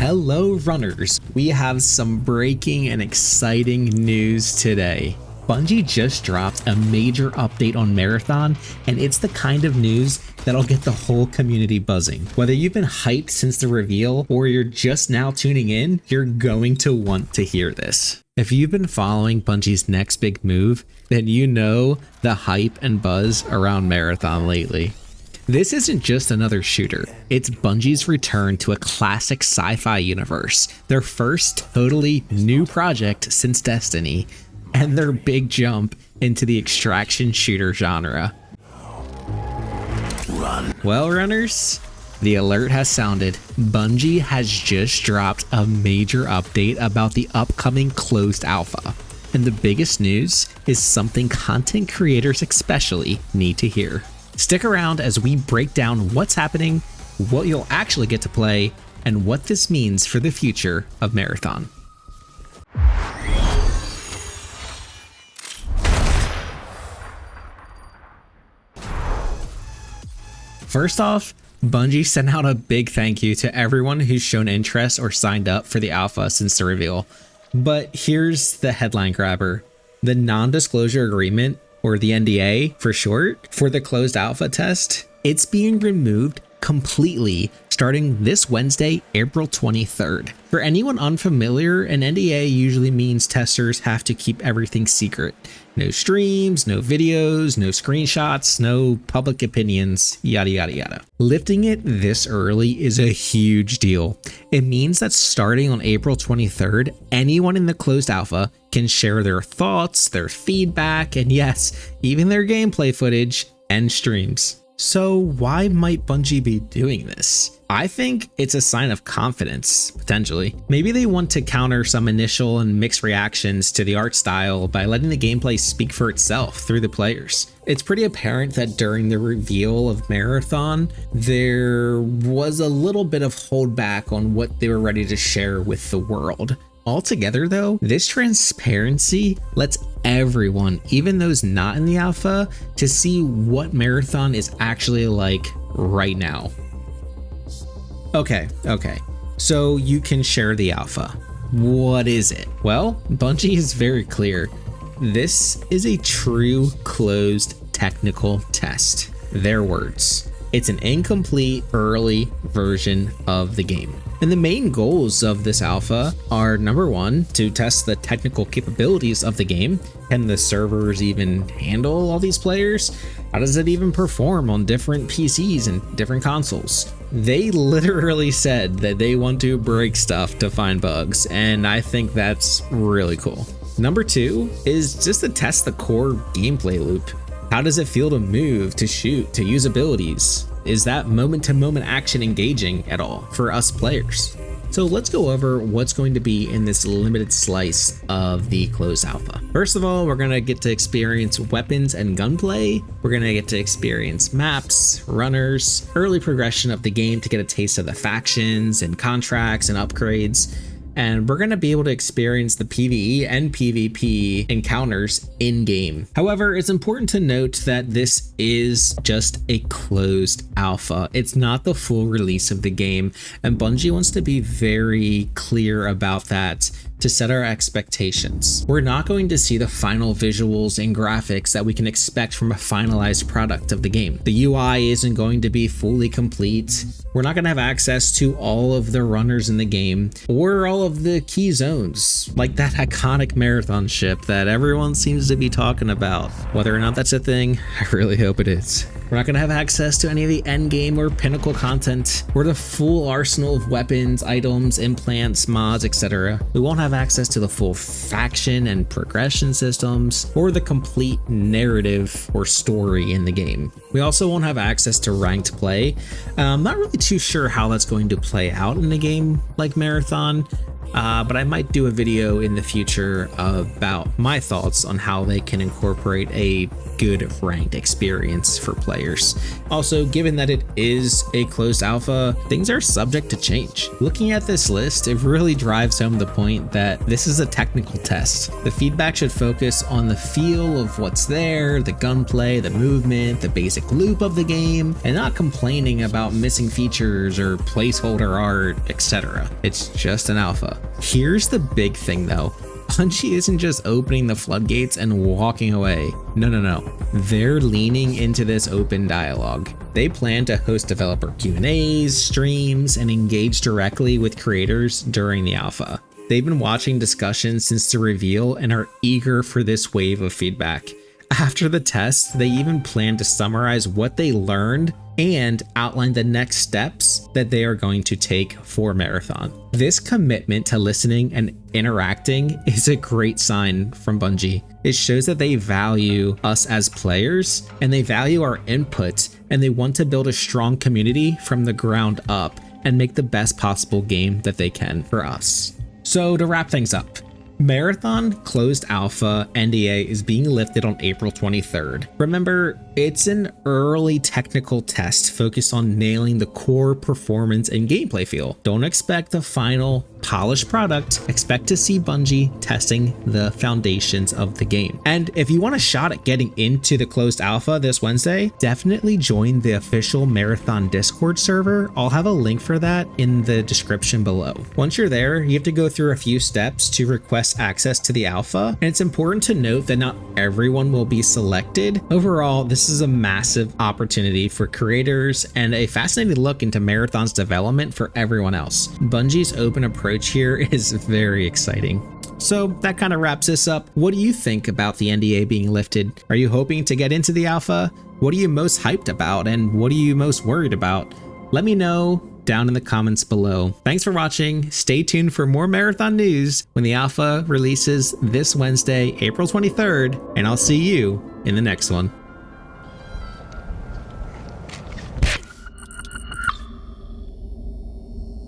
Hello runners, we have some breaking and exciting news today. Bungie just dropped a major update on Marathon, and it's the kind of news that'll get the whole community buzzing. Whether you've been hyped since the reveal or you're just now tuning in, you're going to want to hear this. If you've been following Bungie's next big move, then you know the hype and buzz around Marathon lately. This isn't just another shooter, it's Bungie's return to a classic sci-fi universe, their first totally new project since Destiny, and their big jump into the extraction shooter genre. Well, runners, the alert has sounded. Bungie has just dropped a major update about the upcoming closed alpha. And the biggest news is something content creators especially need to hear. Stick around as we break down what's happening, what you'll actually get to play, and what this means for the future of Marathon. First off, Bungie sent out a big thank you to everyone who's shown interest or signed up for the alpha since the reveal. But here's the headline grabber. The non-disclosure agreement, or the NDA for short, for the closed alpha test, it's being removed completely starting this Wednesday, April 23rd. For anyone unfamiliar, an NDA usually means testers have to keep everything secret. No streams, no videos, no screenshots, no public opinions, yada yada yada. Lifting it this early is a huge deal. It means that starting on April 23rd, anyone in the closed alpha can share their thoughts, their feedback, and yes, even their gameplay footage and streams. So why might Bungie be doing this? I think it's a sign of confidence, potentially. Maybe they want to counter some initial and mixed reactions to the art style by letting the gameplay speak for itself through the players. It's pretty apparent that during the reveal of Marathon, there was a little bit of holdback on what they were ready to share with the world. Altogether though, this transparency lets everyone, even those not in the alpha, to see what Marathon is actually like right now. Okay, so you can share the alpha. What is it? Well, Bungie is very clear. This is a true closed technical test. Their words. It's an incomplete early version of the game. And the main goals of this alpha are, number one, to test the technical capabilities of the game. Can the servers even handle all these players? How does it even perform on different PCs and different consoles? They literally said that they want to break stuff to find bugs, and I think that's really cool. Number two is just to test the core gameplay loop. How does it feel to move, to shoot, to use abilities? Is that moment-to-moment action engaging at all for us players? So let's go over what's going to be in this limited slice of the closed alpha. First of all, we're going to get to experience weapons and gunplay. We're going to get to experience maps, runners, early progression of the game to get a taste of the factions and contracts and upgrades. And we're going to be able to experience the PvE and PvP encounters in-game. However, it's important to note that this is just a closed alpha. It's not the full release of the game, and Bungie wants to be very clear about that to set our expectations. We're not going to see the final visuals and graphics that we can expect from a finalized product of the game. The UI isn't going to be fully complete. We're not going to have access to all of the runners in the game or all of the key zones, like that iconic Marathon ship that everyone seems to be talking about. Whether or not that's a thing, I really hope it is. We're not going to have access to any of the endgame or pinnacle content, or the full arsenal of weapons, items, implants, mods, etc. We won't have access to the full faction and progression systems, or the complete narrative or story in the game. We also won't have access to ranked play. I'm not really too sure how that's going to play out in a game like Marathon, but I might do a video in the future about my thoughts on how they can incorporate a good ranked experience for players. Also, given that it is a closed alpha, things are subject to change. Looking at this list, it really drives home the point that this is a technical test. The feedback should focus on the feel of what's there, the gunplay, the movement, the basic loop of the game, and not complaining about missing features or placeholder art, etc. It's just an alpha. Here's the big thing though. Bungie isn't just opening the floodgates and walking away. No. They're leaning into this open dialogue. They plan to host developer Q&As, streams, and engage directly with creators during the alpha. They've been watching discussions since the reveal and are eager for this wave of feedback. After the test, they even plan to summarize what they learned and outline the next steps that they are going to take for Marathon. This commitment to listening and interacting is a great sign from Bungie. It shows that they value us as players and they value our input, and they want to build a strong community from the ground up and make the best possible game that they can for us. So to wrap things up, Marathon Closed Alpha NDA is being lifted on April 23rd. Remember, it's an early technical test focused on nailing the core performance and gameplay feel. Don't expect the final polished product. Expect to see Bungie testing the foundations of the game. And if you want a shot at getting into the closed alpha this Wednesday, definitely join the official Marathon Discord server. I'll have a link for that in the description below. Once you're there, you have to go through a few steps to request access to the alpha, and it's important to note that not everyone will be selected. Overall, this is a massive opportunity for creators and a fascinating look into Marathon's development for everyone else. Bungie's open approach here is very exciting. So that kind of wraps this up. What do you think about the NDA being lifted? Are you hoping to get into the alpha? What are you most hyped about, and what are you most worried about? Let me know down in the comments below. Thanks for watching. Stay tuned for more Marathon news when the alpha releases this Wednesday, April 23rd, and I'll see you in the next one.